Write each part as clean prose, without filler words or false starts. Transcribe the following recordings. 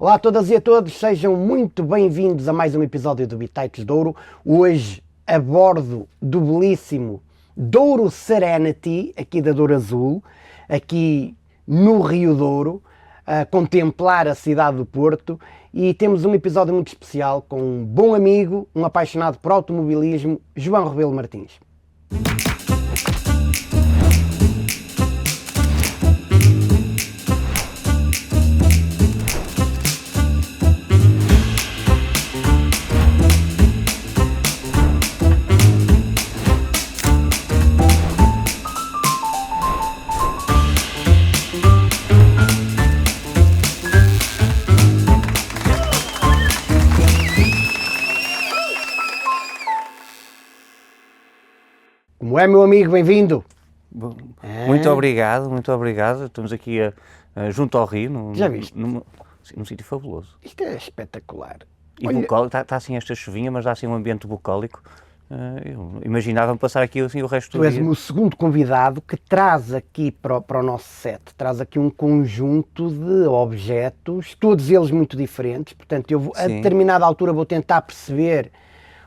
Olá a todas e a todos, sejam muito bem-vindos a mais um episódio do Bitites Douro. Hoje a bordo do belíssimo Douro Serenity, aqui da Douro Azul, aqui no Rio Douro, a contemplar a cidade do Porto, e temos um episódio muito especial com um bom amigo, um apaixonado por automobilismo, João Rebelo Martins. Como é, meu amigo? Bem-vindo! Muito obrigado. Estamos aqui junto ao Rio, Já viste? num sítio fabuloso. Isto é espetacular. E Olha, bucólico, está assim esta chuvinha, mas dá assim um ambiente bucólico. Eu imaginava-me passar aqui assim o resto tu do és o dia. meu segundo convidado que traz aqui para o nosso set, traz aqui um conjunto de objetos, todos eles muito diferentes, portanto eu a Sim. determinada altura vou tentar perceber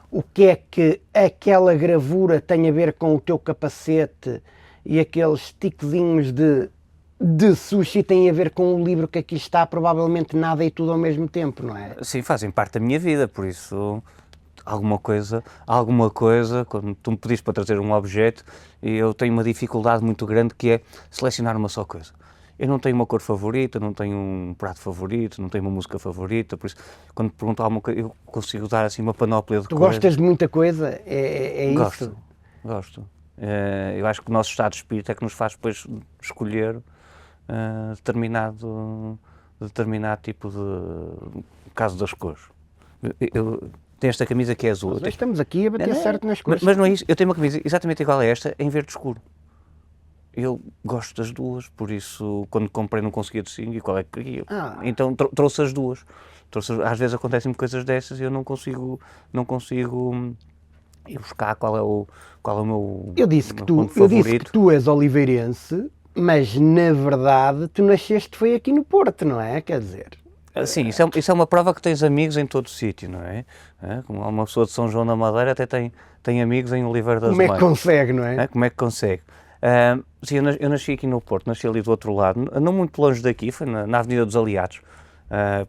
o que é que aquela gravura tem a ver com o teu capacete e aqueles tiquezinhos de sushi têm a ver com o livro que aqui está, provavelmente nada e tudo ao mesmo tempo, não é? Sim, fazem parte da minha vida, por isso alguma coisa, quando tu me pediste para trazer um objeto, eu tenho uma dificuldade muito grande que é selecionar uma só coisa. Eu não tenho uma cor favorita, não tenho um prato favorito, não tenho uma música favorita, por isso, quando me perguntam alguma coisa, eu consigo dar assim uma panóplia de Tu coisas. gostas de muita coisa? É isso? Gosto. Eu acho que o nosso estado de espírito é que nos faz depois escolher determinado tipo de... no caso das cores. Tenho esta camisa que é azul. Nós estamos aqui a bater certo nas cores. Mas não é isso, eu tenho uma camisa exatamente igual a esta, em verde escuro. Eu gosto das duas, por isso, quando comprei não conseguia distinguir qual é que queria. Então trouxe as duas. Às vezes acontecem-me coisas dessas e eu não consigo ir buscar qual é o meu Eu disse que ponto favorito. eu disse que tu és oliveirense, mas na verdade tu nasceste foi aqui no Porto, não é? Quer dizer... Sim, isso é uma prova que tens amigos em todo o sítio, não é? Como uma pessoa de São João da Madeira até tem amigos em Oliveira das Mães. Como é que consegue, não é? Como é que consegue? Sim, eu nasci aqui no Porto, nasci ali do outro lado, não muito longe daqui, foi na Avenida dos Aliados,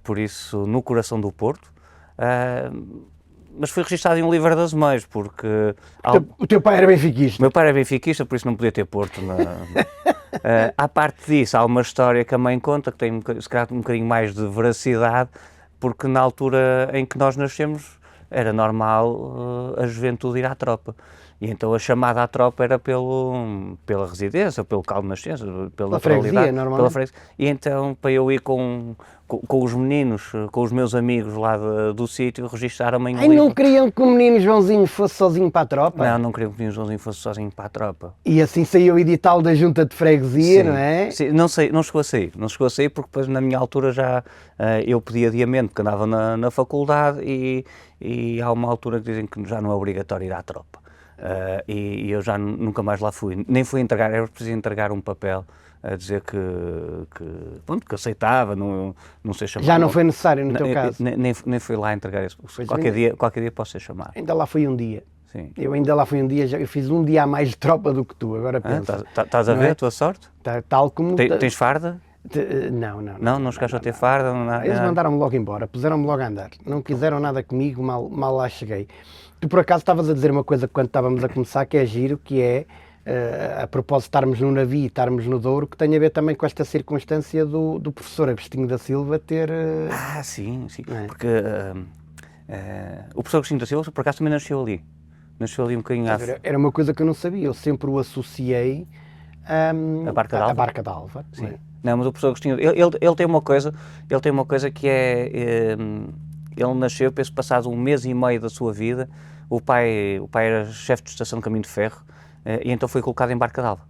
por isso no coração do Porto, mas fui registado em Oliveira das Mães, porque... O teu pai era benfiquista? O meu pai era benfiquista, por isso não podia ter Porto. À parte disso, há uma história que a mãe conta, que tem se calhar um bocadinho mais de veracidade, porque na altura em que nós nascemos era normal a juventude ir à tropa. E então a chamada à tropa era pela residência, pelo local de nascença, pela freguesia, normalmente. E então para eu ir com os meninos, com os meus amigos lá do sítio, registaram-me em Ai, não queriam que o menino Joãozinho fosse sozinho para a tropa? Não queriam que o menino Joãozinho fosse sozinho para a tropa. E assim saiu o edital da junta de freguesia, Sim, não é? sim, não chegou a sair porque depois na minha altura já eu pedi adiamento porque andava na faculdade e há uma altura que dizem que já não é obrigatório ir à tropa. E eu já nunca mais lá fui, nem fui entregar, era preciso entregar um papel a dizer que aceitava, não sei chamar. Já não foi necessário no teu caso? Nem fui lá entregar isso, qualquer dia posso ser chamado. Ainda lá fui um dia. Sim. Eu ainda lá fui um dia, eu fiz um dia a mais de tropa do que tu, agora pensa. Estás a ver a tua sorte? Tal como... Tens farda? Não chegaste a ter farda? Eles mandaram-me logo embora, puseram-me logo a andar, não quiseram nada comigo, mal lá cheguei. Tu por acaso estavas a dizer uma coisa quando estávamos a começar, que é giro, que é, a propósito de estarmos no navio e estarmos no Douro, que tem a ver também com esta circunstância do professor Agostinho da Silva ter... Sim, porque o professor Agostinho da Silva por acaso também nasceu ali um bocadinho à... Era uma coisa que eu não sabia, eu sempre o associei A Barca d'Alva. Sim. Não, mas o professor Agostinho, ele tem uma coisa que é, ele nasceu, penso, passado 1 mês e meio da sua vida, o pai era chefe de estação de caminho de ferro, e então foi colocado em Barca d'Alva.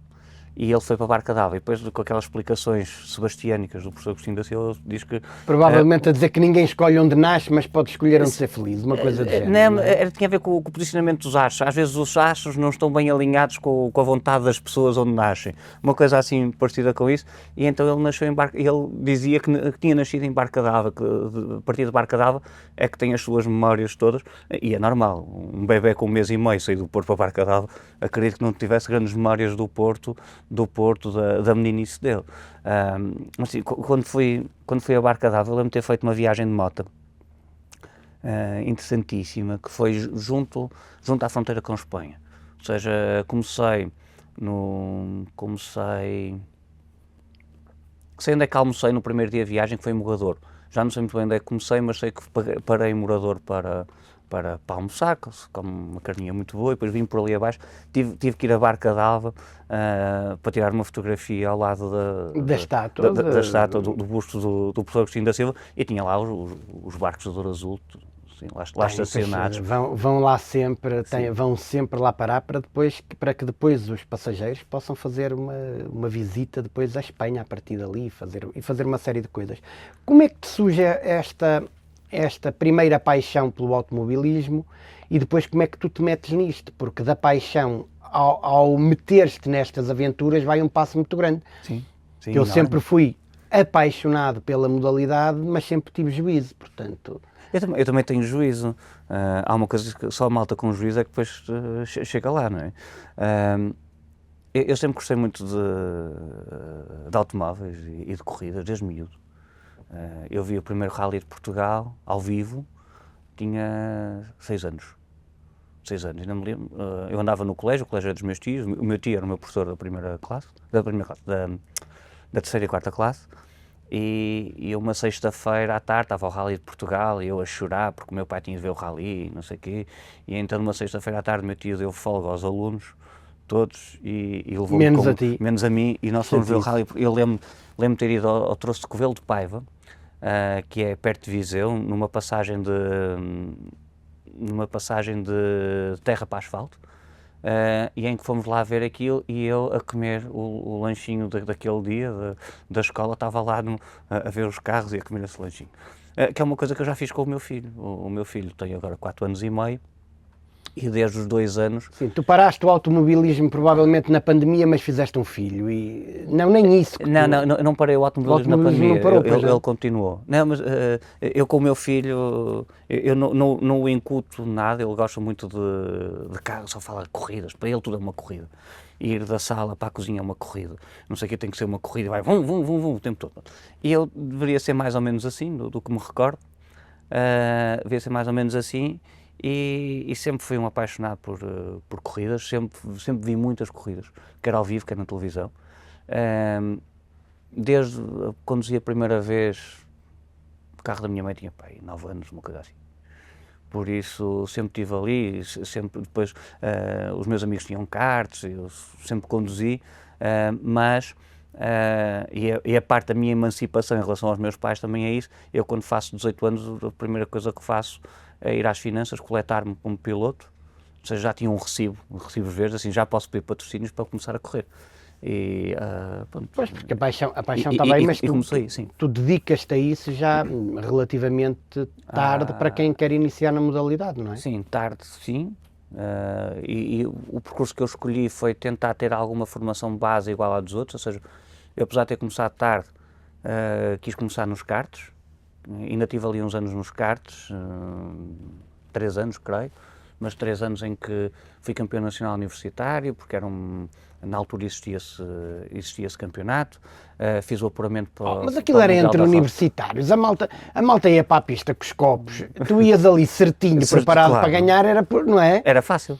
e ele foi para a Barca d'Alva, e depois com aquelas explicações sebastiânicas do professor Agostinho da Silva, ele diz que... Provavelmente a dizer que ninguém escolhe onde nasce, mas pode escolher onde ser feliz, uma coisa do género. Não, tinha a ver com o posicionamento dos astros. Às vezes os astros não estão bem alinhados com a vontade das pessoas onde nascem. Uma coisa assim parecida com isso. E então ele nasceu em Barca, ele dizia que tinha nascido em Barca d'Alva, que a partir de Barca d'Alva é que tem as suas memórias todas, e é normal. Um bebé com 1 mês e meio sair do Porto para Barca d'Alva, acredito que não tivesse grandes memórias do Porto, da meninice dele. Assim, quando fui a Barca d'Alva, eu lembro de ter feito uma viagem de moto interessantíssima, que foi junto à fronteira com a Espanha. Ou seja, sei onde é que almocei no primeiro dia de viagem, que foi em Morador. Já não sei muito bem onde é que comecei, mas sei que parei em Morador para almoçar, como uma carninha muito boa, e depois vim por ali abaixo, tive que ir a Barca d'Alva para tirar uma fotografia ao lado da estátua do busto do professor Agostinho da Silva, e tinha lá os barcos do Douro Azul, assim, lá estacionados. Vão lá sempre, vão sempre lá parar para que depois os passageiros possam fazer uma visita depois à Espanha a partir dali e fazer uma série de coisas. Como é que te surge esta primeira paixão pelo automobilismo e depois como é que tu te metes nisto? Porque da paixão ao meter-te nestas aventuras vai um passo muito grande. Sim, eu sempre fui apaixonado pela modalidade, mas sempre tive juízo, portanto... Eu também tenho juízo. Há uma coisa que só a malta com juízo é que depois chega lá, não é? Eu sempre gostei muito de automóveis e de corridas, desde miúdo. Eu vi o primeiro Rally de Portugal, ao vivo, tinha 6 anos. 6 anos, ainda me lembro. Eu andava no colégio, o colégio era dos meus tios, o meu tio era o meu professor da terceira e quarta classe, e uma sexta-feira à tarde estava o Rally de Portugal e eu a chorar porque o meu pai tinha de ver o Rally, não sei o quê, e então numa sexta-feira à tarde o meu tio deu folga aos alunos, todos, e levou-me menos a mim, e nós fomos ver o Rally. Eu lembro de ter ido ao Troço de Covelo de Paiva, que é perto de Viseu, numa passagem de terra para asfalto, e em que fomos lá ver aquilo, e eu a comer o lanchinho daquele dia da escola, estava lá a ver os carros e a comer esse lanchinho. Que é uma coisa que eu já fiz com o meu filho. O meu filho tem agora 4 anos e meio, e desde os 2 anos... Sim, tu paraste o automobilismo provavelmente na pandemia, mas fizeste um filho e... Não, nem isso. Eu não parei o automobilismo na pandemia, ele continuou. Não, mas eu com o meu filho, eu não o incuto nada, ele gosta muito de carro, só fala de corridas, para ele tudo é uma corrida. Ir da sala para a cozinha é uma corrida, não sei o que, tem que ser uma corrida, vai vum, o tempo todo. E eu deveria ser mais ou menos assim, do que me recordo, deveria ser mais ou menos assim. E sempre fui um apaixonado por corridas, sempre vi muitas corridas, quer ao vivo, quer na televisão. Desde que conduzi a primeira vez, o carro da minha mãe tinha 9 anos, uma coisa assim. Por isso sempre estive ali, sempre depois os meus amigos tinham karts, eu sempre conduzi, e a parte da minha emancipação em relação aos meus pais também é isso. Eu, quando faço 18 anos, a primeira coisa que faço é ir às finanças, coletar-me como piloto, ou seja, já tinha um recibos verdes, assim, já posso pedir patrocínios para começar a correr. Pois, porque a paixão está bem, mas tu dedicas-te a isso já relativamente tarde para quem quer iniciar na modalidade, não é? Sim, tarde, sim. E o percurso que eu escolhi foi tentar ter alguma formação base igual à dos outros, ou seja, eu, apesar de ter começado tarde, quis começar nos karts. Ainda tive ali uns anos nos karts, 3 anos, creio, mas 3 anos em que fui campeão nacional universitário, porque na altura existia esse campeonato, fiz o apuramento para mas aquilo era entre universitários, a malta ia para a pista com os copos, tu ias ali certinho, preparado para ganhar, não é? Era fácil.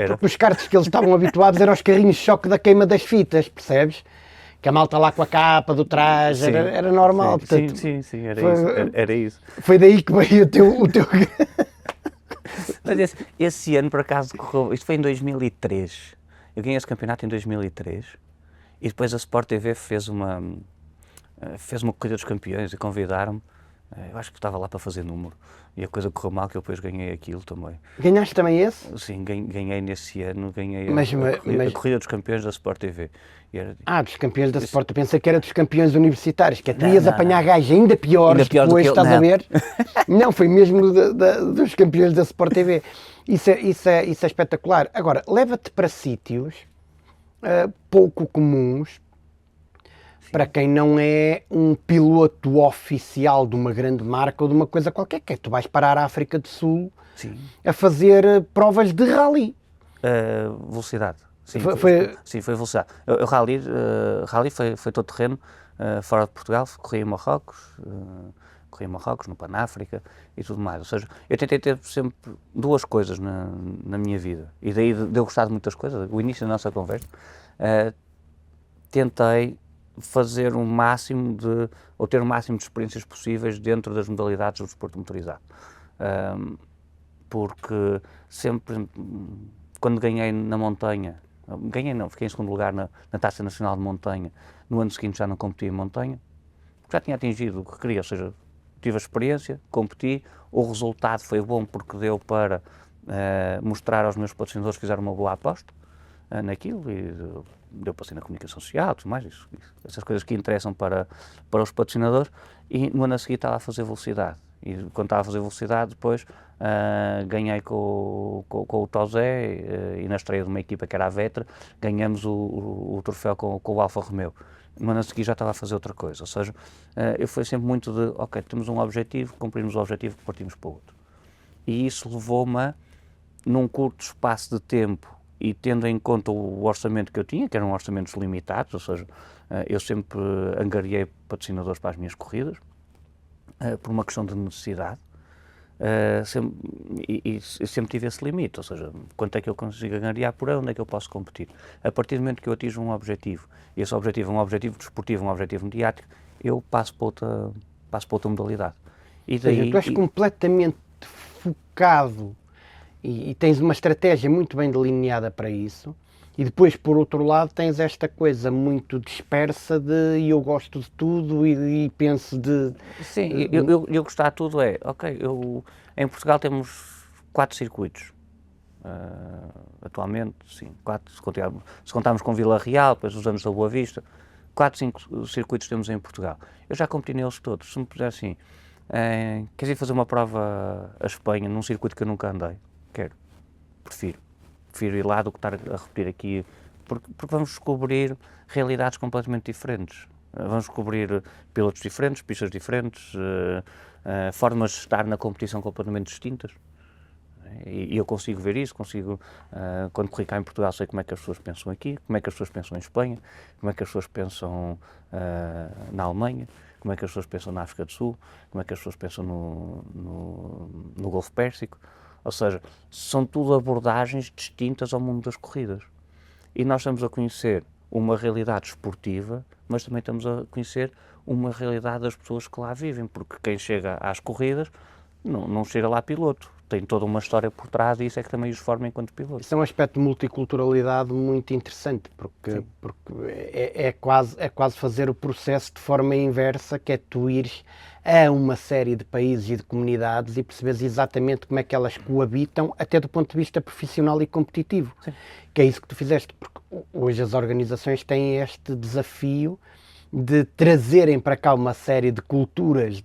Porque os karts que eles estavam habituados eram os carrinhos de choque da queima das fitas, percebes? Que a malta lá com a capa do traje, era normal. Sim, portanto, sim, era isso. Foi daí que veio o teu... Mas esse ano, por acaso, isto foi em 2003. Eu ganhei esse campeonato em 2003 e depois a Sport TV fez uma corrida dos campeões e convidaram-me Eu acho que estava lá para fazer número e a coisa correu mal, que eu depois ganhei aquilo também. Ganhaste também esse? Sim, ganhei nesse ano, ganhei Mas- a Corrida dos Campeões da Sport TV. E era, Dos campeões da Sport. Eu pensei que era dos campeões universitários, que tu Não, ias não, apanhar gajos ainda piores Ainda pior do depois, que eu, estás a não. ver? Não, foi mesmo dos campeões da Sport TV. Isso é espetacular. Agora, leva-te para sítios pouco comuns, para quem não é um piloto oficial de uma grande marca ou de uma coisa qualquer, que é tu vais parar à África do Sul sim. a fazer provas de rally. Velocidade. Sim, Foi- foi velocidade. O rally foi todo terreno, fora de Portugal, corri em Marrocos, no Panáfrica e tudo mais. Ou seja, eu tentei ter sempre duas coisas na minha vida. E daí de eu gostar de muitas coisas, o início da nossa conversa, tentei fazer o máximo ou ter o máximo de experiências possíveis dentro das modalidades do desporto motorizado. Porque sempre, quando ganhei na montanha, fiquei em segundo lugar na Taça Nacional de Montanha, no ano seguinte já não competi em montanha, porque já tinha atingido o que queria, ou seja, tive a experiência, competi, o resultado foi bom porque deu para mostrar aos meus patrocinadores que fizeram uma boa aposta naquilo e deu para ser na comunicação social, tudo mais, essas coisas que interessam para os patrocinadores. E no ano a seguir estava a fazer velocidade. E quando estava a fazer velocidade, depois ganhei com o Tozé e na estreia de uma equipa que era a Vetra, ganhamos o troféu com o Alfa Romeo. No ano a seguir já estava a fazer outra coisa. Ou seja, eu fui sempre muito de, ok, temos um objetivo, cumprimos o objetivo, partimos para o outro. E isso levou-me a, num curto espaço de tempo, e tendo em conta o orçamento que eu tinha, que eram orçamentos limitados, ou seja, eu sempre angariei patrocinadores para as minhas corridas, por uma questão de necessidade, e sempre tive esse limite, ou seja, quanto é que eu consigo angariar por ano, onde é que eu posso competir. A partir do momento que eu atinjo um objetivo, e esse objetivo é um objetivo desportivo, um objetivo mediático, eu passo para outra modalidade. E daí, Ou seja, tu és completamente focado e tens uma estratégia muito bem delineada para isso. E depois, por outro lado, tens esta coisa muito dispersa de eu gosto de tudo e penso de... Sim, eu gostar de tudo ok, em Portugal temos 4 circuitos, atualmente, sim, 4, se contarmos com Vila Real, depois os anos da Boa Vista, 4, 5 circuitos temos em Portugal. Eu já competi neles todos. Se me puser assim, queres ir fazer uma prova a Espanha num circuito que eu nunca andei? Quero, prefiro ir lá do que estar a repetir aqui, porque vamos descobrir realidades completamente diferentes. Vamos descobrir pilotos diferentes, pistas diferentes, formas de estar na competição completamente distintas. E eu consigo ver isso, quando corri cá em Portugal, sei como é que as pessoas pensam aqui, como é que as pessoas pensam em Espanha, como é que as pessoas pensam na Alemanha, como é que as pessoas pensam na África do Sul, como é que as pessoas pensam no Golfo Pérsico. Ou seja, são tudo abordagens distintas ao mundo das corridas. E nós estamos a conhecer uma realidade esportiva, mas também estamos a conhecer uma realidade das pessoas que lá vivem, porque quem chega às corridas não chega lá piloto, tem toda uma história por trás e isso é que também os forma enquanto piloto. Isso é um aspecto de multiculturalidade muito interessante, porque é quase fazer o processo de forma inversa, que é tu ires a uma série de países e de comunidades e perceberes exatamente como é que elas coabitam, até do ponto de vista profissional e competitivo. Sim. Que é isso que tu fizeste, porque hoje as organizações têm este desafio de trazerem para cá uma série de culturas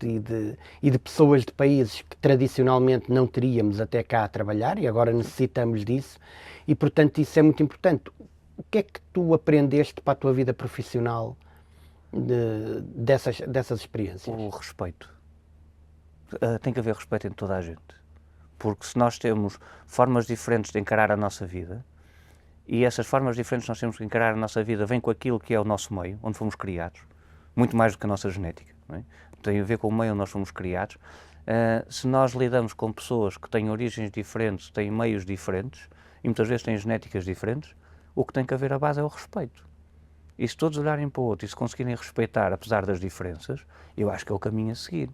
e de pessoas de países que tradicionalmente não teríamos até cá a trabalhar e agora necessitamos disso e, portanto, isso é muito importante. O que é que tu aprendeste para a tua vida profissional dessas experiências? O respeito. Tem que haver respeito entre toda a gente, porque se nós temos formas diferentes de encarar a nossa vida, e essas formas diferentes nós temos que encarar a nossa vida vem com aquilo que é o nosso meio, onde fomos criados, muito mais do que a nossa genética, não é? Tem a ver com o meio onde nós fomos criados. Se nós lidamos com pessoas que têm origens diferentes, têm meios diferentes, e muitas vezes têm genéticas diferentes, o que tem que haver a base é o respeito. E se todos olharem para o outro e se conseguirem respeitar, apesar das diferenças, eu acho que é o caminho a seguir.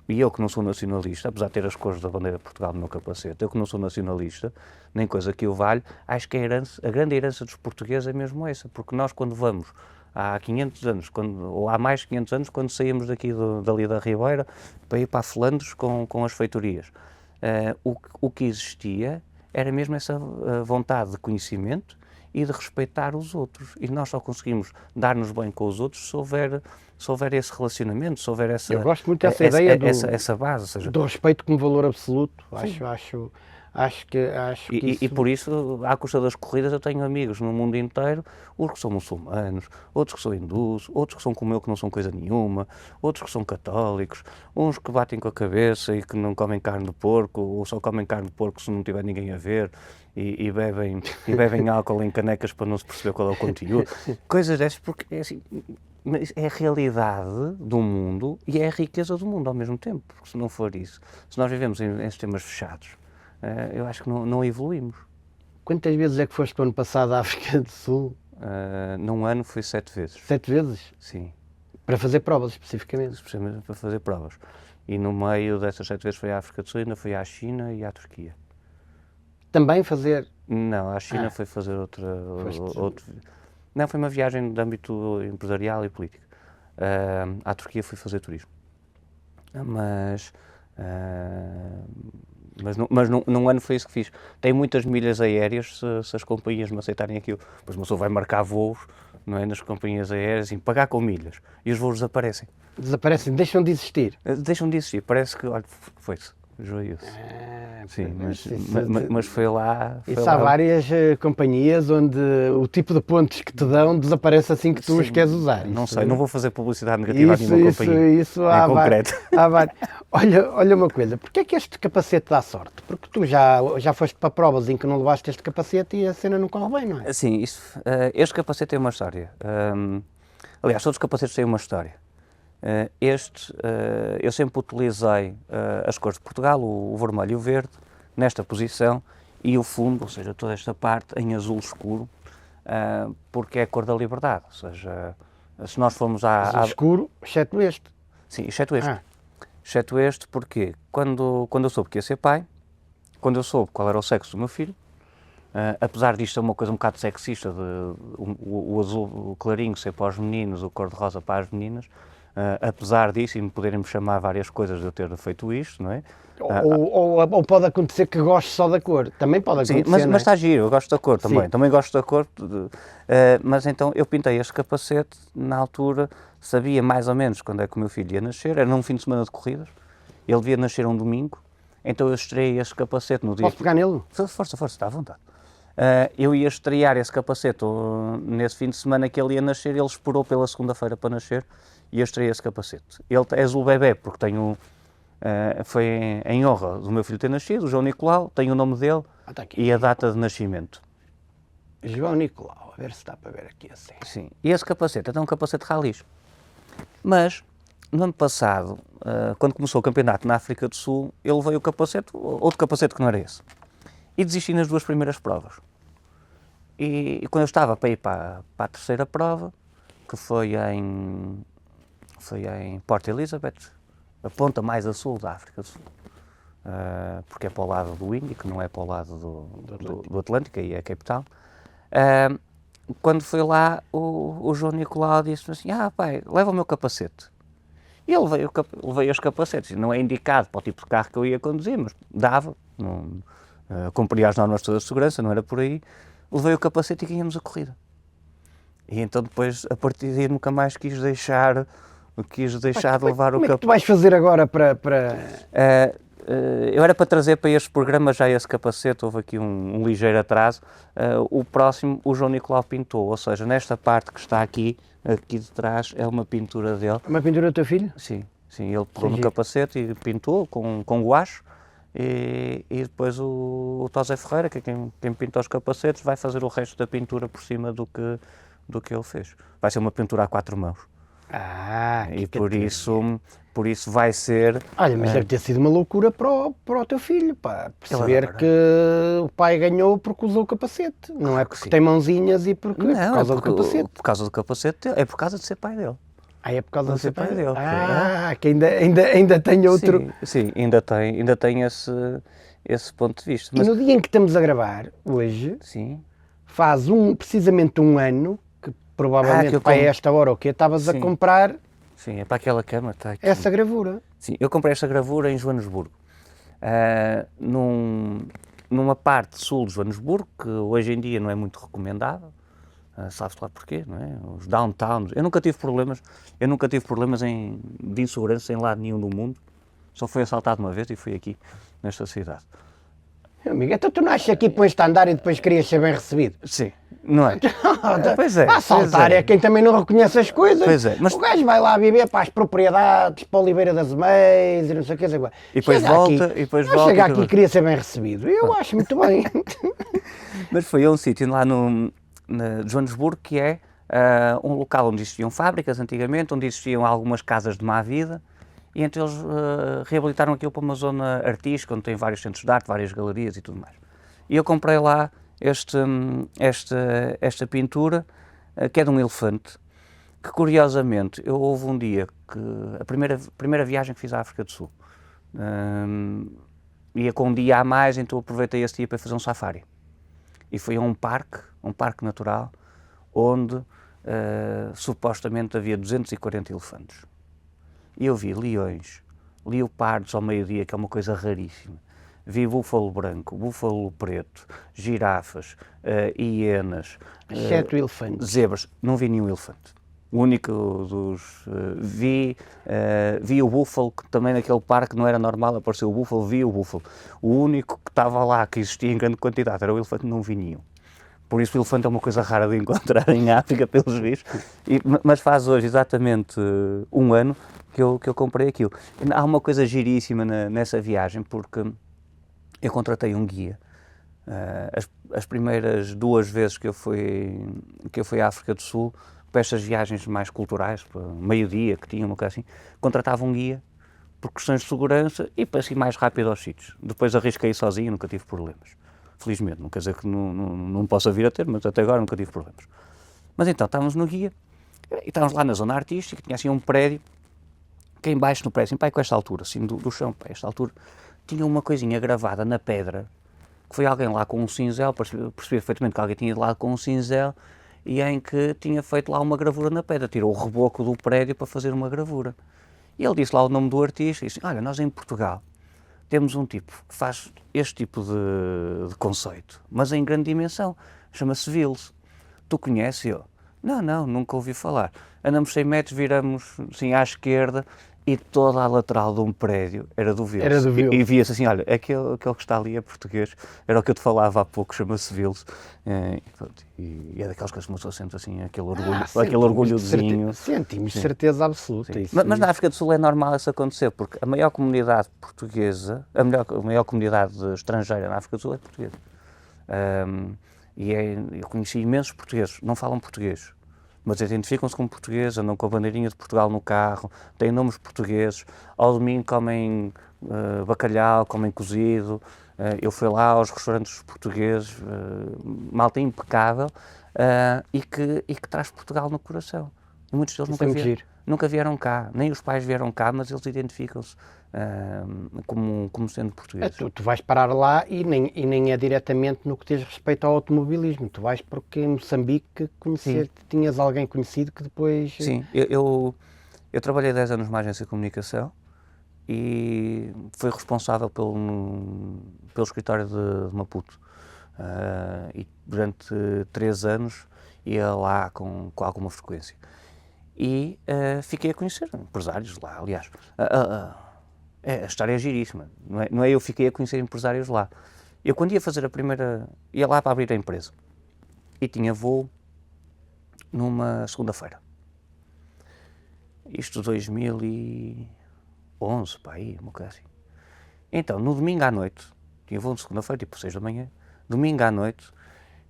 E eu que não sou nacionalista, apesar de ter as cores da bandeira de Portugal no meu capacete, eu que não sou nacionalista, nem coisa que eu valho, acho que a grande herança dos portugueses é mesmo essa, porque nós quando vamos há 500 anos, ou há mais de 500 anos, quando saímos daqui dali da Ribeira para ir para a Flandres com as feitorias. O que existia era mesmo essa vontade de conhecimento e de respeitar os outros. E nós só conseguimos dar-nos bem com os outros se houver esse relacionamento, se houver essa... Eu gosto muito dessa ideia essa base. Ou seja, do respeito como valor absoluto. Acho que e por isso, à custa das corridas, eu tenho amigos no mundo inteiro, uns que são muçulmanos, outros que são hindus, outros que são como eu, que não são coisa nenhuma, outros que são católicos, uns que batem com a cabeça e que não comem carne de porco, ou só comem carne de porco se não tiver ninguém a ver, e bebem álcool em canecas para não se perceber qual é o conteúdo. Coisas dessas, porque é assim, mas é a realidade do mundo e é a riqueza do mundo ao mesmo tempo, porque se não for isso, se nós vivemos em sistemas fechados, eu acho que não evoluímos. Quantas vezes é que foste o ano passado à África do Sul? Num ano fui 7 vezes. 7 vezes? Sim. Para fazer provas, especificamente? Especialmente para fazer provas. E no meio dessas 7 vezes foi à África do Sul, ainda fui à China e à Turquia. Também fazer? Não, à China foi fazer outro... Não, foi uma viagem de âmbito empresarial e político. À Turquia fui fazer turismo. Mas num ano foi isso que fiz. Tem muitas milhas aéreas se as companhias me aceitarem aquilo. Pois uma pessoa vai marcar voos, não é, nas companhias aéreas, assim, pagar com milhas. E os voos desaparecem. Desaparecem, deixam de existir. Deixam de existir. Parece que, olha, foi-se. Joio-se. Sim, mas foi lá... Isso há várias companhias onde o tipo de pontos que te dão desaparece assim que tu os queres usar. Não sei, não vou fazer publicidade negativa a nenhuma companhia. Isso há concreto. Olha uma coisa, porque é que este capacete dá sorte? Porque tu já foste para provas em que não levaste este capacete e a cena não corre bem, não é? Sim, este capacete tem uma história. Aliás, todos os capacetes têm uma história. Eu sempre utilizei as cores de Portugal, o vermelho e o verde, nesta posição, e o fundo, ou seja, toda esta parte em azul escuro, porque é a cor da liberdade. Ou seja, se nós formos azul escuro, exceto este. Sim, exceto este. Exceto este, porque quando eu soube que ia ser pai, quando eu soube qual era o sexo do meu filho, apesar disto ser uma coisa um bocado sexista, o azul clarinho ser para os meninos, o cor-de-rosa para as meninas, apesar disso, e me poderem-me chamar várias coisas de eu ter feito isto, não é? Ou pode acontecer que goste só da cor, também pode acontecer, sim, mas está giro, eu gosto da cor também gosto da cor, mas então eu pintei este capacete, na altura sabia mais ou menos quando é que o meu filho ia nascer, era num fim de semana de corridas, ele devia nascer um domingo, então eu estreiei este capacete no dia... Posso pegar nele? Força, está à vontade. Eu ia estrear esse capacete nesse fim de semana que ele ia nascer, ele esperou pela segunda-feira para nascer, e eu estreiei esse capacete. Ele é azul bebê, porque tenho... foi em honra do meu filho ter nascido, o João Nicolau, tem o nome dele e a data de nascimento. João Nicolau, a ver se dá para ver aqui assim. Sim, e esse capacete é um capacete de ralis. Mas, no ano passado, quando começou o campeonato na África do Sul, eu levei o capacete, outro capacete que não era esse, e desisti nas 2 primeiras provas. E quando eu estava para ir para a terceira prova, que foi em Port Elizabeth, a ponta mais a sul da África do Sul, porque é para o lado do Índico, não é para o lado do Atlântico, aí é a capital. Quando fui lá, o João Nicolau disse-me assim, pai, leva o meu capacete. E eu levei os capacetes, não é indicado para o tipo de carro que eu ia conduzir, mas dava, cumpria as normas todas de segurança, não era por aí. Levei o capacete e ganhamos a corrida. E então depois, a partir daí, nunca mais quis deixar de levar o capacete. Como é que tu vais fazer agora para... eu era para trazer para este programa já esse capacete, houve aqui um ligeiro atraso. O próximo, o João Nicolau pintou, ou seja, nesta parte que está aqui de trás, é uma pintura dele. Uma pintura do teu filho? Sim, ele pegou no capacete e pintou com guache. E depois o Tosé Ferreira, que é quem pinta os capacetes, vai fazer o resto da pintura por cima do que ele fez. Vai ser uma pintura a 4 mãos. E por isso vai ser... Olha, mas deve ter sido uma loucura para o teu filho, pá, perceber que o pai ganhou porque usou o capacete, não é porque tem mãozinhas e porque não, por causa do capacete. Por causa do capacete, é por causa de ser pai dele. É por causa de ser pai dele. Que ainda tem outro... Sim, ainda tem esse ponto de vista. Mas... E no dia em que estamos a gravar, hoje, faz precisamente um ano que provavelmente eu para como- esta hora o que estavas a Sim. comprar Sim, é para aquela cama, está aqui. essa gravura. Sim, eu comprei esta gravura em Joanesburgo, numa parte sul de Joanesburgo, que hoje em dia não é muito recomendável, sabe-se lá porquê, não é? Os downtowns, eu nunca tive problemas de insegurança em lado nenhum do mundo, só fui assaltado uma vez e fui aqui, nesta cidade. Meu amigo, então tu não achas que pões-te a andar e depois querias ser bem recebido? Sim, não é? Pois é. A assaltar é quem também não reconhece as coisas. Pois é, mas- O gajo vai lá viver para as propriedades, para Oliveira das Meias e não sei o que. E depois volta, e depois não volta, chega e aqui depois- e queria ser bem recebido. Eu acho muito bem. Mas foi a um sítio lá de Joanesburgo que é um local onde existiam fábricas antigamente, onde existiam algumas casas de má vida, e então eles reabilitaram aquilo para uma zona artística, onde tem vários centros de arte, várias galerias e tudo mais. E eu comprei lá esta pintura, que é de um elefante, que curiosamente, houve um dia que, a primeira viagem que fiz à África do Sul, ia com um dia a mais, então aproveitei esse dia para fazer um safari. E foi a um parque natural, onde supostamente havia 240 elefantes. E eu vi leões, leopardos ao meio-dia, que é uma coisa raríssima. Vi búfalo branco, búfalo preto, girafas, hienas, Exceto elefantes. zebras. Não vi nenhum elefante. O único dos... vi o búfalo, que também naquele parque não era normal, apareceu o búfalo, vi o búfalo. O único que estava lá, que existia em grande quantidade, era o elefante, não vi nenhum. Por isso o elefante é uma coisa rara de encontrar em África, pelos vistos. Mas faz hoje exatamente um ano que eu comprei aquilo. Há uma coisa giríssima nessa viagem, porque eu contratei um guia. As primeiras 2 vezes que eu fui à África do Sul, para estas viagens mais culturais, para meio-dia, que tinha uma coisa assim, contratava um guia por questões de segurança e para ir mais rápido aos sítios. Depois arrisquei sozinho, nunca tive problemas. Felizmente, não quer dizer que não possa vir a ter, mas até agora nunca tive problemas. Mas então, estávamos no guia, e estávamos lá na zona artística, tinha assim um prédio, que em baixo no prédio, assim, pai, com esta altura, assim, do chão, para esta altura, tinha uma coisinha gravada na pedra, que foi alguém lá com um cinzel, percebi perfeitamente que alguém tinha ido lá com um cinzel, e em que tinha feito lá uma gravura na pedra, tirou o reboco do prédio para fazer uma gravura. E ele disse lá o nome do artista, e disse, olha, nós em Portugal temos um tipo que faz este tipo de conceito, mas em grande dimensão, chama-se Vils. Tu conheces? Eu? Não, nunca ouvi falar. Andamos 100 metros, viramos assim à esquerda e toda a lateral de um prédio era do Vils. Era do Vils. E via-se assim, olha, aquele que está ali é português, era o que eu te falava há pouco, chama-se Vils. E é daquelas coisas que uma pessoa sente assim, aquele orgulhozinho. Sentimos certeza absoluta. Isso, Mas na África do Sul é normal isso acontecer, porque a maior comunidade portuguesa, a maior comunidade estrangeira na África do Sul é portuguesa. Eu conheci imensos portugueses, não falam português, mas identificam-se como portugueses, andam com a bandeirinha de Portugal no carro, têm nomes portugueses, ao domingo comem bacalhau, comem cozido. Eu fui lá aos restaurantes portugueses, malta impecável, e que traz Portugal no coração. E muitos deles nunca vieram cá, nem os pais vieram cá, mas eles identificam-se como sendo portugueses. Tu vais parar lá e nem é diretamente no que diz respeito ao automobilismo. Tu vais porque em Moçambique tinhas alguém conhecido que depois... Sim, eu trabalhei 10 anos numa agência de comunicação e fui responsável pelo escritório de Maputo. E durante 3 anos ia lá com alguma frequência. E fiquei a conhecer empresários lá, aliás. A história é giríssima, não é eu fiquei a conhecer empresários lá. Eu quando ia fazer ia lá para abrir a empresa e tinha voo numa segunda-feira. Isto 2011, pá, aí, uma coisa assim. Então, no domingo à noite, tinha voo de segunda-feira, tipo 6 da manhã, domingo à noite,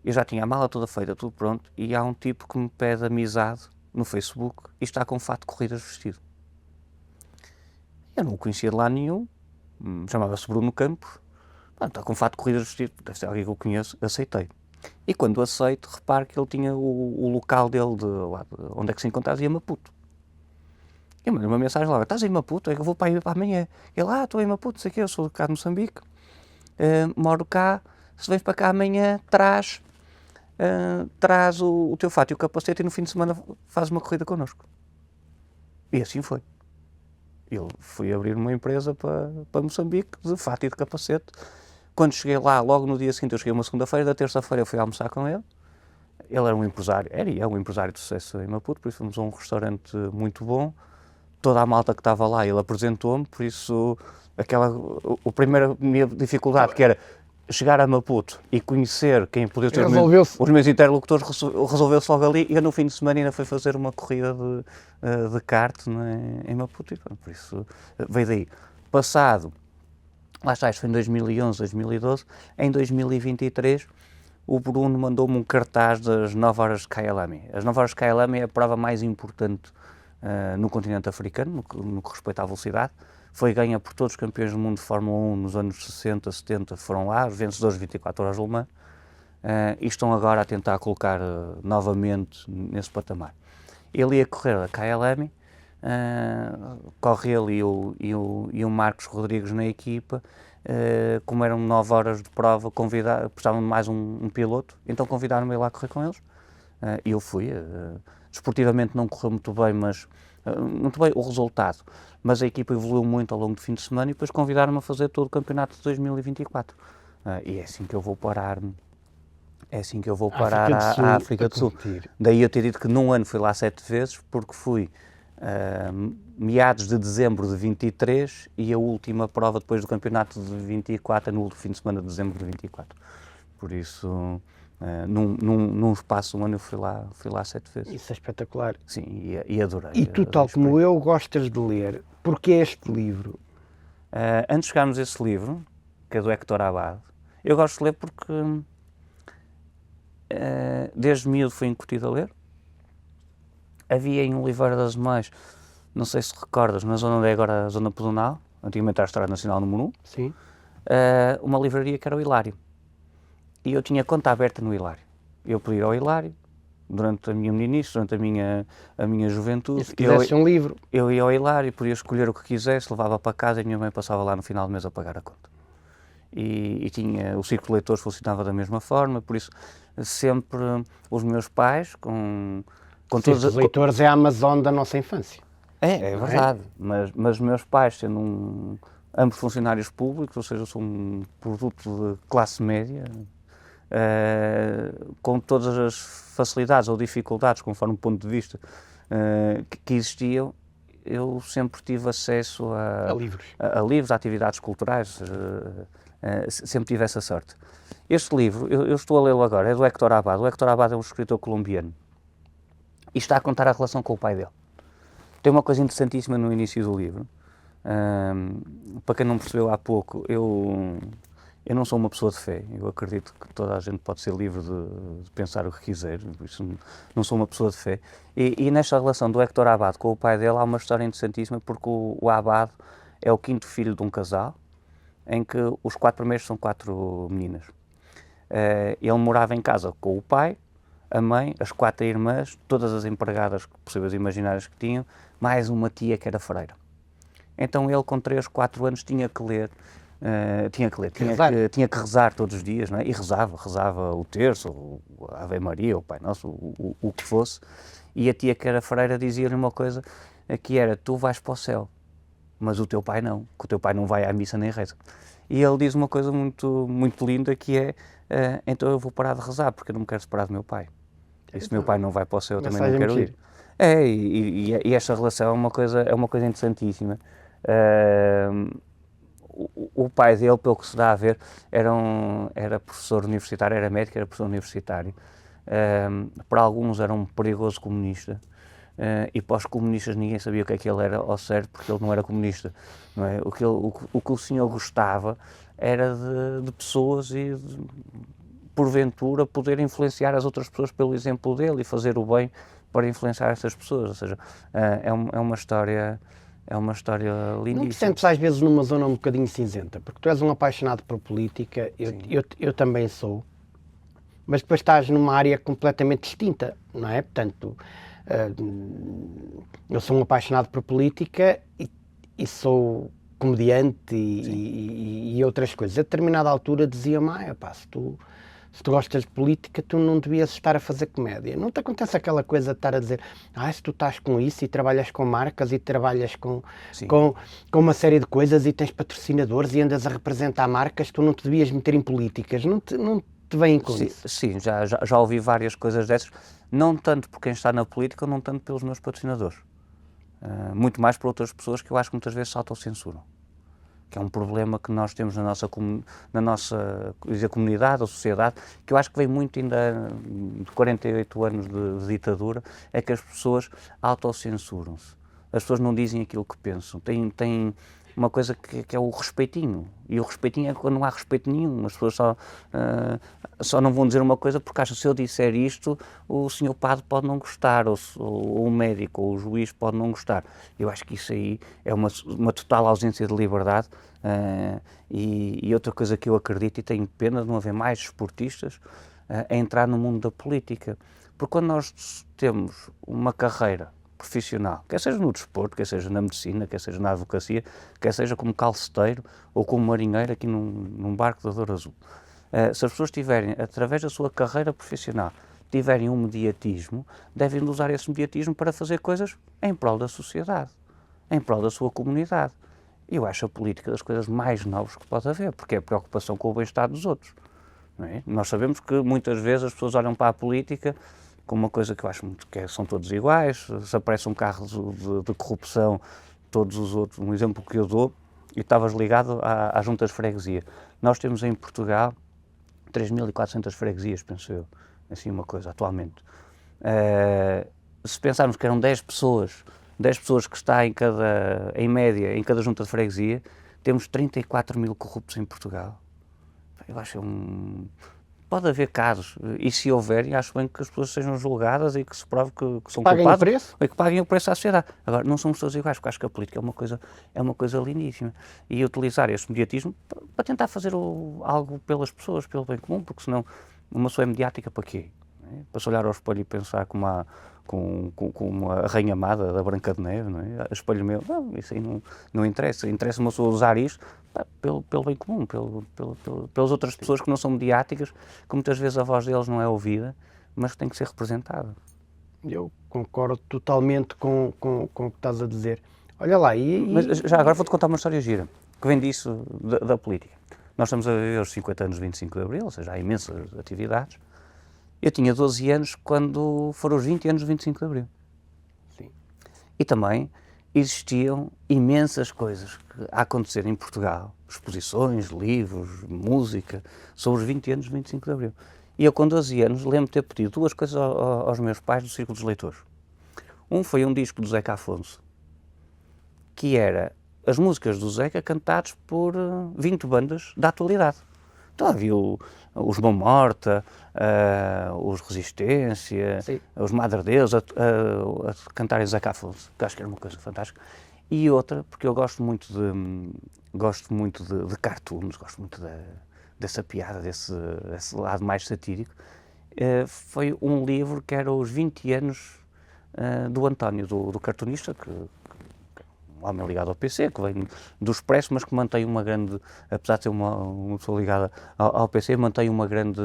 eu já tinha a mala toda feita, tudo pronto, e há um tipo que me pede amizade no Facebook e está com um fato de corridas vestido. Eu não o conhecia de lado nenhum, chamava-se Bruno Campos, está com um fato de corridas vestido, deve ser alguém que eu conheço, aceitei. E quando aceito, reparo que ele tinha o local dele, onde é que se encontrava, em Maputo. Eu mandei uma mensagem lá, estás em Maputo? É que eu vou para aí para amanhã. Ele, estou em Maputo, não sei o quê, eu sou de cá de Moçambique, moro cá, se vens para cá amanhã, traz traz o teu fato e o capacete e no fim de semana faz uma corrida connosco. E assim foi. Eu fui abrir uma empresa para Moçambique de fato e de capacete. Quando cheguei lá, logo no dia seguinte, eu cheguei uma segunda-feira, da terça-feira eu fui almoçar com ele. Ele era um empresário, é um empresário de sucesso em Maputo, por isso fomos a um restaurante muito bom. Toda a malta que estava lá, ele apresentou-me, por isso a primeira minha dificuldade, que era chegar a Maputo e conhecer quem podia ser os meus interlocutores, resolveu-se logo ali. E eu no fim de semana ainda fui fazer uma corrida de kart em Maputo, e por isso veio daí. Passado, lá está, isto foi em 2011, 2012, em 2023 o Bruno mandou-me um cartaz das 9 horas de Kyalami. As 9 horas de Kyalami é a prova mais importante no continente africano, no que respeita à velocidade. Foi ganha por todos os campeões do mundo de Fórmula 1 nos anos 60, 70, foram lá, os vencedores de 24 horas de Le Mans, e estão agora a tentar colocar novamente nesse patamar. Ele ia correr a KLM, corre ele e o Marcos Rodrigues na equipa, como eram 9 horas de prova, precisavam de mais um piloto, então convidaram-me a ir lá correr com eles, e eu fui. Desportivamente não correu muito bem, muito bem o resultado, mas a equipa evoluiu muito ao longo do fim de semana e depois convidaram-me a fazer todo o campeonato de 2024. E é assim que eu vou parar. É assim que eu vou parar à África do Sul. Daí eu ter dito que num ano fui lá 7 vezes, porque fui meados de dezembro de 23 e a última prova depois do campeonato de 24 no último fim de semana de dezembro de 24. Por isso, num espaço de um ano eu fui lá 7 vezes. Isso é espetacular. Sim, e adorei. E tu, tal como eu, gostas de ler. Porquê este livro? Antes de chegarmos a esse livro, que é do Héctor Abad, eu gosto de ler porque desde miúdo fui incutido a ler. Havia em Oliveira das Mães, não sei se recordas, na zona onde é agora a zona pedonal, antigamente era a Estrada Nacional número 1, sim. Uma livraria que era o Hilário. E eu tinha conta aberta no Hilário. Eu podia ir ao Hilário, durante a minha meninice, durante a minha juventude. E se quisesse um livro? Eu ia ao Hilário, podia escolher o que quisesse, levava para casa e a minha mãe passava lá no final do mês a pagar a conta. E tinha, o círculo de leitores funcionava da mesma forma, por isso sempre os meus pais, com todos os leitores é a Amazon da nossa infância. É verdade, mas os meus pais, sendo ambos funcionários públicos, ou seja, eu sou um produto de classe média, com todas as facilidades ou dificuldades, conforme o ponto de vista que existiam, eu sempre tive acesso a livros, a atividades culturais, sempre tive essa sorte. Este livro, eu estou a lê-lo agora, é do Héctor Abad. O Héctor Abad é um escritor colombiano e está a contar a relação com o pai dele. Tem uma coisa interessantíssima no início do livro. Para quem não percebeu há pouco, eu não sou uma pessoa de fé. Eu acredito que toda a gente pode ser livre de pensar o que quiser. Por isso não sou uma pessoa de fé. E nesta relação do Héctor Abad com o pai dele há uma história interessantíssima, porque o Abad é o 5º filho de um casal, em que os 4 primeiros são 4 meninas. Ele morava em casa com o pai, a mãe, as 4 irmãs, todas as empregadas possíveis e imaginárias que tinham, mais uma tia que era freira. Então ele, com 3, 4 anos, tinha que rezar todos os dias, não é? E rezava o terço, o Ave Maria, o Pai Nosso, o que fosse, e a tia que era freira dizia-lhe uma coisa, que era: tu vais para o céu, mas o teu pai não, que o teu pai não vai à missa nem reza. E ele diz uma coisa muito, muito linda, que é: então eu vou parar de rezar, porque eu não me quero separar do meu pai. E se meu pai não vai para o céu, eu também não quero ir. E esta relação é uma coisa interessantíssima. O pai dele, pelo que se dá a ver, era professor universitário, era médico, era professor universitário. Para alguns era um perigoso comunista, e para os comunistas ninguém sabia o que é que ele era ao certo, porque ele não era comunista, não é? O que o senhor gostava era de pessoas e porventura poder influenciar as outras pessoas pelo exemplo dele e fazer o bem para influenciar essas pessoas. Ou seja, é uma história lindíssima. Não te sentes às vezes numa zona um bocadinho cinzenta? Porque tu és um apaixonado por política, eu também sou, mas depois estás numa área completamente distinta, não é? Portanto, eu sou um apaixonado por política e sou comediante e outras coisas. A determinada altura dizia-me: se se tu gostas de política, tu não devias estar a fazer comédia. Não te acontece aquela coisa de estar a dizer, se tu estás com isso e trabalhas com marcas e trabalhas com uma série de coisas e tens patrocinadores e andas a representar marcas, tu não te devias meter em políticas. Não te vêm com isso? Sim, já ouvi várias coisas dessas, não tanto por quem está na política, não tanto pelos meus patrocinadores. Muito mais por outras pessoas que eu acho que muitas vezes se autocensuram. Que é um problema que nós temos na nossa comunidade, a sociedade, que eu acho que vem muito ainda de 48 anos de ditadura, é que as pessoas autocensuram-se. As pessoas não dizem aquilo que pensam. Tem uma coisa que é o respeitinho. E o respeitinho é quando não há respeito nenhum. As pessoas só não vão dizer uma coisa porque acham que se eu disser isto, o senhor padre pode não gostar, ou o médico, ou o juiz pode não gostar. Eu acho que isso aí é uma total ausência de liberdade. E outra coisa que eu acredito, e tenho pena de não haver mais esportistas, é entrar no mundo da política. Porque quando nós temos uma carreira profissional, quer seja no desporto, quer seja na medicina, quer seja na advocacia, quer seja como calceteiro ou como marinheiro aqui num barco da Douro Azul. Se as pessoas tiverem, através da sua carreira profissional, tiverem um mediatismo, devem usar esse mediatismo para fazer coisas em prol da sociedade, em prol da sua comunidade. Eu acho a política das coisas mais nobres que pode haver, porque é a preocupação com o bem-estar dos outros. Não é? Nós sabemos que muitas vezes as pessoas olham para a política com uma coisa que eu acho muito, que são todos iguais, se aparece um carro de corrupção, todos os outros, um exemplo que eu dou, e estavas ligado às juntas de freguesia. Nós temos em Portugal 3.400 freguesias, penso eu, assim uma coisa, atualmente. Se pensarmos que eram 10 pessoas que está em média, em cada junta de freguesia, temos 34.000 corruptos em Portugal. Eu acho Pode haver casos, e se houver, acho bem que as pessoas sejam julgadas e que se prove que são paguem culpados. O preço? E que paguem o preço à sociedade. Agora, não somos todos iguais, porque acho que a política é uma coisa lindíssima. E utilizar esse mediatismo para tentar fazer algo pelas pessoas, pelo bem comum, porque senão uma pessoa é mediática para quê? Para se olhar ao espelho e pensar como uma rainha amada da Branca de Neve, não é? Espelho meu, não, isso aí não interessa. Interessa uma pessoa usar isto pelo bem comum, pelas outras pessoas que não são mediáticas, que muitas vezes a voz deles não é ouvida, mas que tem que ser representada. Eu concordo totalmente com o que estás a dizer. Olha lá, Mas já agora vou-te contar uma história gira, que vem disso, da política. Nós estamos a viver os 50 anos de 25 de Abril, ou seja, há imensas atividades. Eu tinha 12 anos quando foram os 20 anos de 25 de Abril. Sim. E também existiam imensas coisas a acontecer em Portugal, exposições, livros, música, sobre os 20 anos de 25 de Abril. E eu com 12 anos lembro de ter pedido duas coisas aos meus pais do Círculo dos Leitores. Um foi um disco do Zeca Afonso, que era as músicas do Zeca cantadas por 20 bandas da atualidade. Então havia os Mão Morta, os Resistência, Sim. os Madre Deus a cantarem Zeca Afonso, que acho que era uma coisa fantástica. E outra, porque eu gosto muito de cartoons, gosto muito dessa piada, desse lado mais satírico, foi um livro que era os 20 anos do António, do cartunista, que um homem ligado ao PC, que vem do Expresso, mas que mantém uma grande, apesar de ser uma pessoa ligada ao PC, mantém uma grande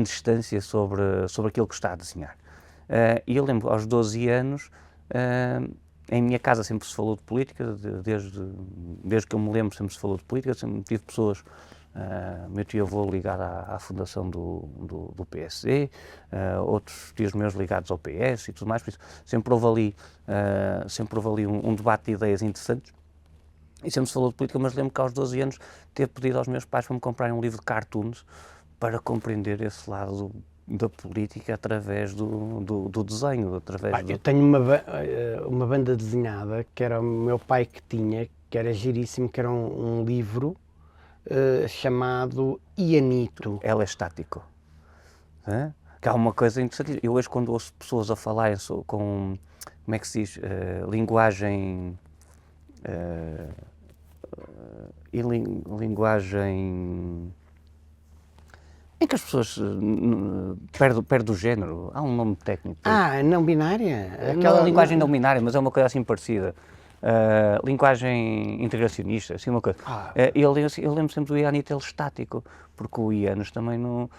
distância sobre aquilo que está a desenhar. E eu lembro, aos 12 anos, em minha casa sempre se falou de política, desde que eu me lembro sempre se falou de política, sempre tive pessoas, meu tio-avô ligado à fundação do PSD, outros tios meus ligados ao PS e tudo mais, por isso sempre houve ali um debate de ideias interessantes e sempre se falou de política, mas lembro que aos 12 anos ter pedido aos meus pais para me comprarem um livro de cartoons para compreender esse lado da política através do desenho, Eu tenho uma banda desenhada que era o meu pai que tinha, que era giríssimo, que era um livro chamado Ianito. Ela é estático. Que há uma coisa interessante. Eu hoje, quando ouço pessoas a falarem com, como é que se diz, linguagem em que as pessoas perdem o género, há um nome técnico. Não binária? Aquela linguagem não binária, mas é uma coisa assim parecida. linguagem integracionista, assim uma coisa. Eu lembro sempre do Ianitel estático, porque o Ianos também não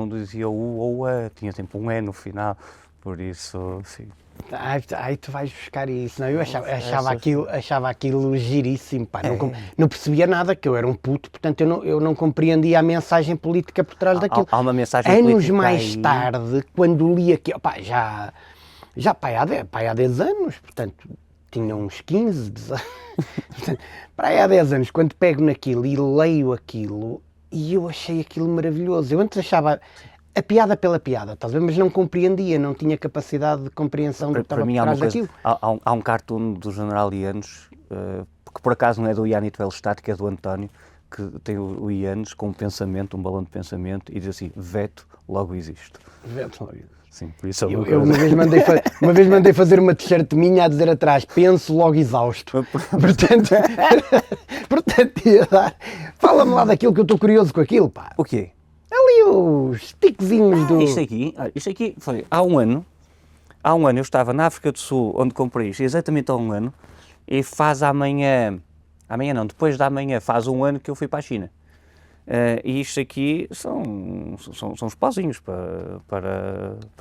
dizia o ou a, tinha sempre um E no final, por isso, sim. Ai, tu vais buscar isso, não? Eu achava aquilo giríssimo, pá. Não percebia nada, que eu era um puto, portanto eu não compreendia a mensagem política por trás daquilo. Há uma mensagem Anos política mais aí. tarde, quando li aquilo, pá, já pá, há 10 anos, portanto, tinha uns 15, 18, portanto, pá, há 10 anos, quando pego naquilo e leio aquilo, e eu achei aquilo maravilhoso. Eu antes achava a piada pela piada, estás a ver? Mas não compreendia, não tinha capacidade de compreensão do que estava por trás daquilo. Há um cartoon do General Ianos, que por acaso não é do Ianito Elstadt, que é do António, que tem o Ianos com um pensamento, um balão de pensamento, e diz assim, veto, logo existo. Veto, logo existe. Sim, por isso é eu uma vez mandei fazer uma t-shirt minha a dizer atrás, penso logo exausto. Portanto, ia dar. Fala-me lá daquilo que eu estou curioso com aquilo, pá. O quê? Ali os tiquezinhos do... Isto aqui foi há um ano eu estava na África do Sul, onde comprei isto, exatamente há um ano, e faz amanhã não, depois da manhã faz um ano que eu fui para a China. E isto aqui são os pauzinhos para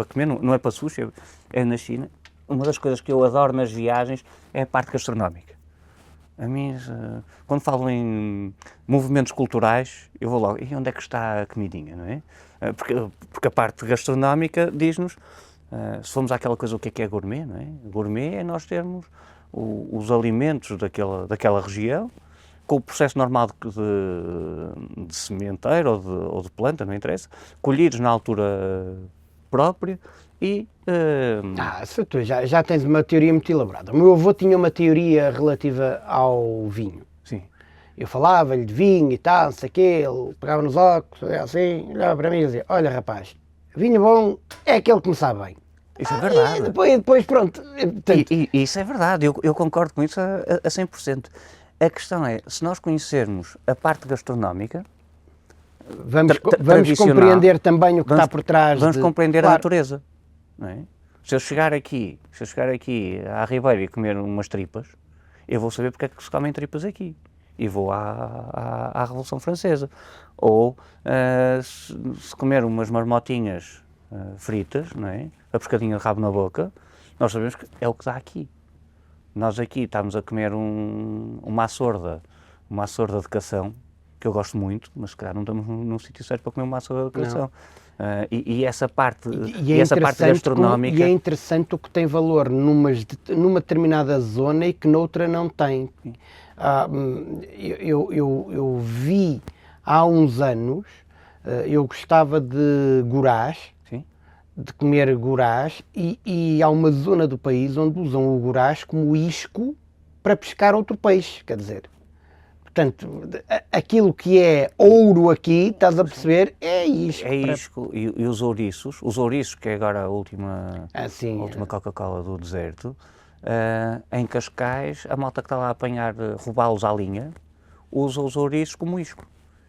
comer, não é para sushi, é na China. Uma das coisas que eu adoro nas viagens é a parte gastronómica. A mim, quando falo em movimentos culturais, eu vou logo, e onde é que está a comidinha, não é? Porque a parte gastronómica diz-nos, se formos àquela coisa, o que é gourmet, não é? Gourmet é nós termos os alimentos daquela região, com o processo normal de sementeiro ou de planta, não interessa, colhidos na altura própria e... tu já tens uma teoria muito elaborada. O meu avô tinha uma teoria relativa ao vinho. Sim. Eu falava-lhe de vinho e tal, não sei o quê, ele pegava nos óculos, assim, olhava para mim e dizia, olha rapaz, vinho bom é aquele que me sabe bem. Isso é verdade. E depois pronto. E isso é verdade, eu concordo com isso a 100%. A questão é, se nós conhecermos a parte gastronómica, vamos compreender também o que está por trás. Vamos compreender a natureza. Não é? Se eu chegar aqui à Ribeira e comer umas tripas, eu vou saber porque é que se comem tripas aqui. E vou à Revolução Francesa. Ou se comer umas marmotinhas fritas, não é? A pescadinha de rabo na boca, nós sabemos que é o que dá aqui. Nós aqui estamos a comer uma açorda de cação, que eu gosto muito, mas se calhar não estamos num sítio certo para comer uma açorda de cação. E essa parte gastronómica... E é interessante o que tem valor numa determinada zona e que noutra não tem. Eu vi há uns anos, eu gostava de gurás, de comer gurás, e há uma zona do país onde usam o gurás como isco para pescar outro peixe, quer dizer. Portanto, aquilo que é ouro aqui, estás a perceber, é isco. É isco. E os ouriços, que é agora a última Coca-Cola do deserto, em Cascais, a malta que está lá a apanhar, roubá-los à linha, usa os ouriços como isco.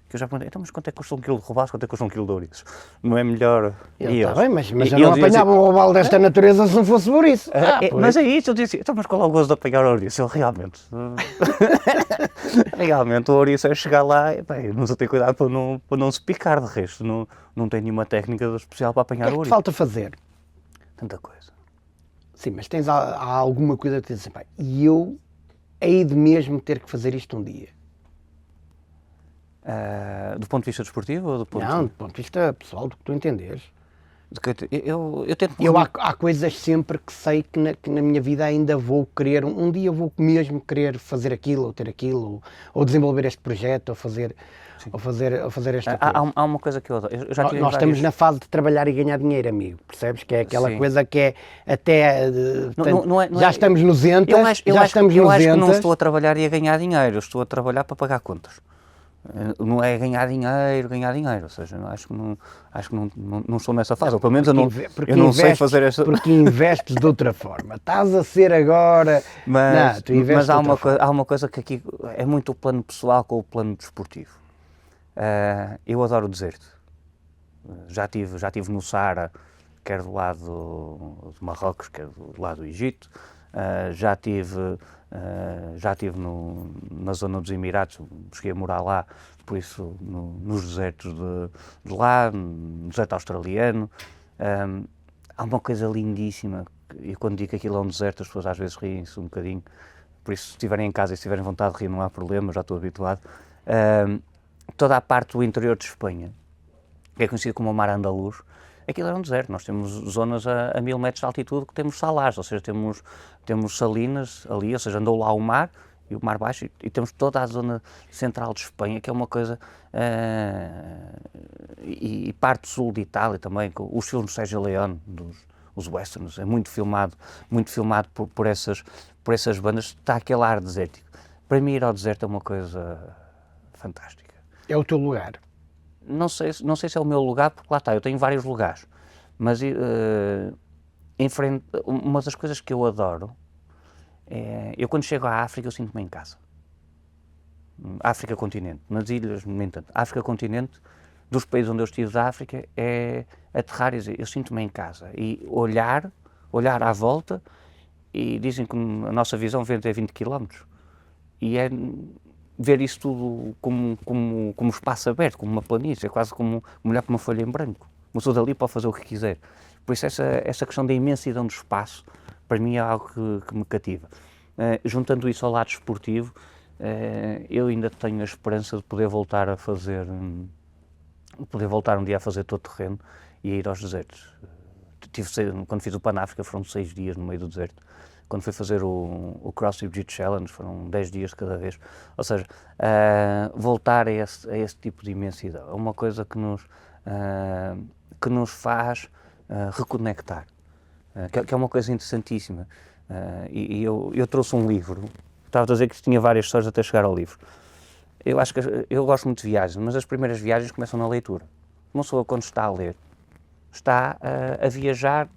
Que eu já perguntei, então, mas quanto é que custa um quilo de roubado, quanto é que custa um quilo de ouriços? Não é melhor... Está bem, mas eu não apanhava um roubalo desta natureza se não fosse por isso. Mas é isso, eu disse, então, mas qual é o gozo de apanhar o ouriço? Realmente o ouriço é chegar lá, bem, não se tem cuidado para não se picar, de resto, não tem nenhuma técnica especial para apanhar o ouriço. O que falta fazer? Tanta coisa. Sim, mas há alguma coisa que te diz assim, pá, e eu hei de mesmo ter que fazer isto um dia. Do ponto de vista desportivo ou do ponto do ponto de vista pessoal, do que tu entenderes. Eu tento... Há coisas sempre que sei que na minha vida ainda vou querer, um dia vou mesmo querer fazer aquilo, ou ter aquilo, ou desenvolver este projeto, ou fazer esta coisa. Há uma coisa que eu adoro. Nós estamos na fase de trabalhar e ganhar dinheiro, amigo, percebes? Que é aquela coisa que é até... já estamos nos entas, eu acho que não estou a trabalhar e a ganhar dinheiro, eu estou a trabalhar para pagar contas. Não é ganhar dinheiro, ou seja, acho que não estou nessa fase, ou pelo menos eu não sei fazer esta... Porque investes de outra forma, estás a ser agora... Mas há uma coisa que aqui é muito o plano pessoal com o plano desportivo. Eu adoro o deserto, já tive no Saara, quer do lado de Marrocos, quer do lado do Egito, já tive na zona dos Emirados, cheguei a morar lá, por isso nos desertos de lá, no deserto australiano. Há uma coisa lindíssima, e quando digo que aquilo é um deserto, as pessoas às vezes riem-se um bocadinho, por isso se estiverem em casa e se tiverem vontade de rir não há problema, já estou habituado. Toda a parte do interior de Espanha, que é conhecido como o Mar Andaluz, aquilo era um deserto. Nós temos zonas a 1000 metros de altitude que temos salares, ou seja, temos salinas ali, ou seja, andou lá o mar e o mar baixo, e temos toda a zona central de Espanha, que é uma coisa, e parte sul de Itália também, com os filmes de Sergio Leone, os westerns, é muito filmado por essas bandas, está aquele ar desértico. Para mim ir ao deserto é uma coisa fantástica. É o teu lugar. Não sei se é o meu lugar, porque lá está, eu tenho vários lugares, mas uma das coisas que eu adoro é, eu quando chego à África eu sinto-me em casa. África continente, nas ilhas, no entanto, África continente, dos países onde eu estive da África, é aterrar e dizer, eu sinto-me em casa, e olhar à volta, e dizem que a nossa visão vem até 20 km, e é ver isso tudo como espaço aberto, como uma planície, é quase como olhar para uma folha em branco. Uma pessoa dali pode fazer o que quiser. Por isso essa questão da imensidão do espaço, para mim é algo que me cativa. Juntando isso ao lado esportivo, eu ainda tenho a esperança de poder voltar um dia a fazer todo terreno e a ir aos desertos. Quando fiz o Pan-África foram 6 dias no meio do deserto. Quando fui fazer o CrossFit Beach Challenge foram 10 dias de cada vez. Ou seja, voltar a esse tipo de imensidão é uma coisa que nos faz reconectar, que é uma coisa interessantíssima. E eu trouxe um livro, estava a dizer que tinha várias histórias até chegar ao livro. Eu acho que eu gosto muito de viagens, mas as primeiras viagens começam na leitura. Uma pessoa, quando está a ler, está a viajar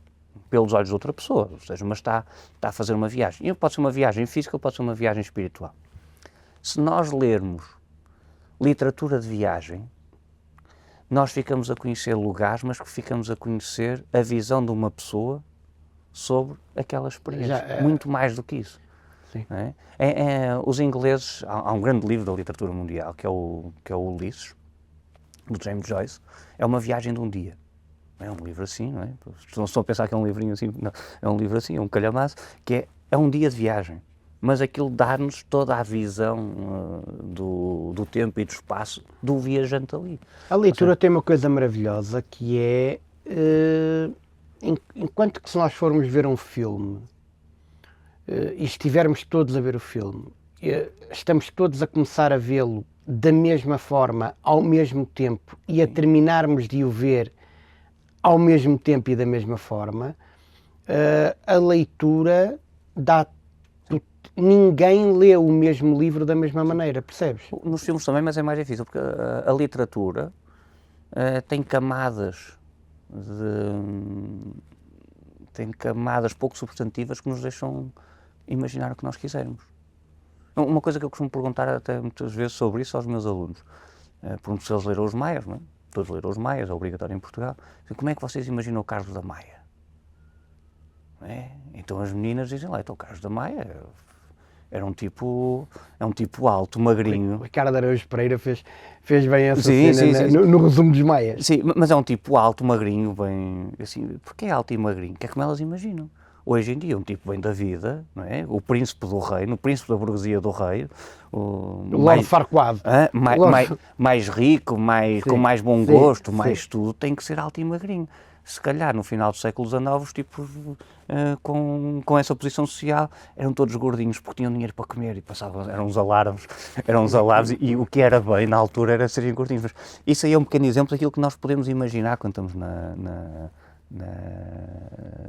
pelos olhos de outra pessoa, ou seja, mas está a fazer uma viagem. E pode ser uma viagem física ou pode ser uma viagem espiritual. Se nós lermos literatura de viagem, nós ficamos a conhecer lugares, mas que ficamos a conhecer a visão de uma pessoa sobre aquela experiência. Muito mais do que isso. Sim. Não é? Os ingleses, há um grande livro da literatura mundial, que é o Ulisses, do James Joyce, é uma viagem de um dia. É um livro assim, não é? Não estou a pensar que é um livrinho assim, não. É um livro assim, é um calhamaço, que é um dia de viagem. Mas aquilo dá-nos toda a visão do tempo e do espaço do viajante ali. A leitura tem uma coisa maravilhosa que é, enquanto que se nós formos ver um filme e estivermos todos a ver o filme, estamos todos a começar a vê-lo da mesma forma, ao mesmo tempo, e a terminarmos de o ver ao mesmo tempo e da mesma forma, a leitura dá... Ninguém lê o mesmo livro da mesma maneira, percebes? Nos filmes também, mas é mais difícil, porque a literatura tem camadas pouco substantivas que nos deixam imaginar o que nós quisermos. Uma coisa que eu costumo perguntar até muitas vezes sobre isso aos meus alunos, pergunto se eles leram os Maias, não é? Todos leram os Maias, é obrigatório em Portugal. Como é que vocês imaginam o Carlos da Maia? Então as meninas dizem lá, então o Carlos da Maia é um tipo alto, magrinho. O Ricardo Araújo Pereira fez bem essa sim, cena sim. No resumo dos Maias. Sim, mas é um tipo alto, magrinho, bem assim, porque é alto e magrinho, que é como elas imaginam. Hoje em dia, um tipo bem da vida, não é? O príncipe do reino, o príncipe da burguesia do rei, o Lorde Farquaad. Mais rico, com mais bom gosto, mais tudo, tem que ser alto e magrinho. Se calhar, no final do século XIX, os tipos com essa posição social eram todos gordinhos porque tinham dinheiro para comer e passavam, eram uns alarmes e o que era bem na altura era serem gordinhos. Mas isso aí é um pequeno exemplo daquilo que nós podemos imaginar quando estamos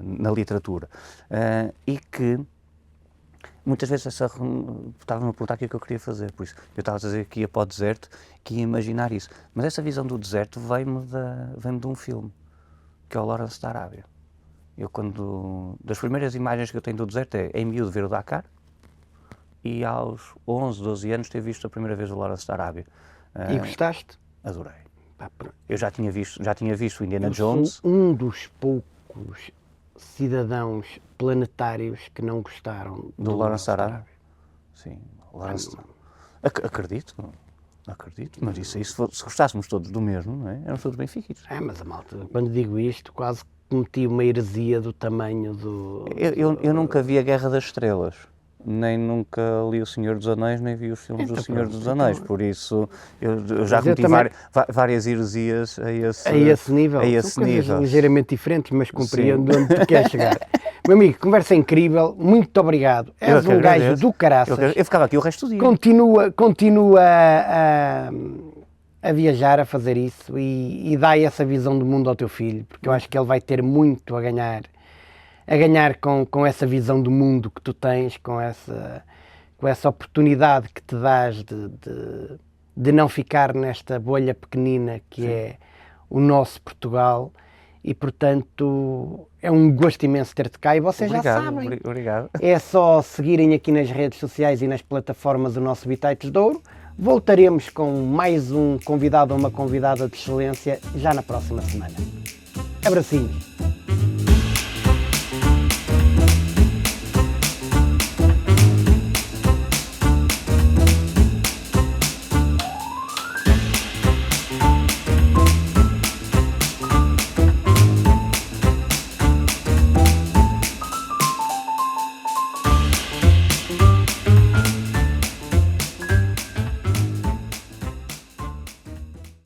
na literatura. E que muitas vezes estava-me a perguntar o que é que eu queria fazer, por isso eu estava a dizer que ia para o deserto, que ia imaginar isso. Mas essa visão do deserto veio-me de um filme, que é o Lawrence da Arábia. Das primeiras imagens que eu tenho do deserto é em miúdo ver o Dakar, e aos 11, 12 anos ter visto a primeira vez o Lawrence da Arábia. E gostaste? Adorei. Eu já tinha visto o Indiana Jones. Sou um dos poucos cidadãos planetários que não gostaram Do Lawrence Arabia? Sim, Lawrence. Acredito, mas se gostássemos todos do mesmo, não é? Éramos todos benfiquistas. Mas a malta, quando digo isto, quase cometi uma heresia do tamanho do... Eu nunca vi a Guerra das Estrelas, nem nunca li O Senhor dos Anéis, nem vi os filmes do Senhor dos Anéis, por isso eu já cometi várias heresias a esse nível. A esse São coisas nível. ligeiramente diferentes, mas compreendo onde tu queres chegar. Meu amigo, conversa incrível, muito obrigado. És um gajo do caraças. Eu ficava aqui o resto do dia. Continua a viajar, a fazer isso e dá essa visão do mundo ao teu filho, porque eu acho que ele vai ter muito a ganhar com essa visão do mundo que tu tens, com essa oportunidade que te dás de não ficar nesta bolha pequenina que é o nosso Portugal. E, portanto, é um gosto imenso ter-te cá e vocês já sabem. Obrigado. É só seguirem aqui nas redes sociais e nas plataformas o nosso Bitaitos de Ouro. Voltaremos com mais um convidado ou uma convidada de excelência já na próxima semana. Abracinhos.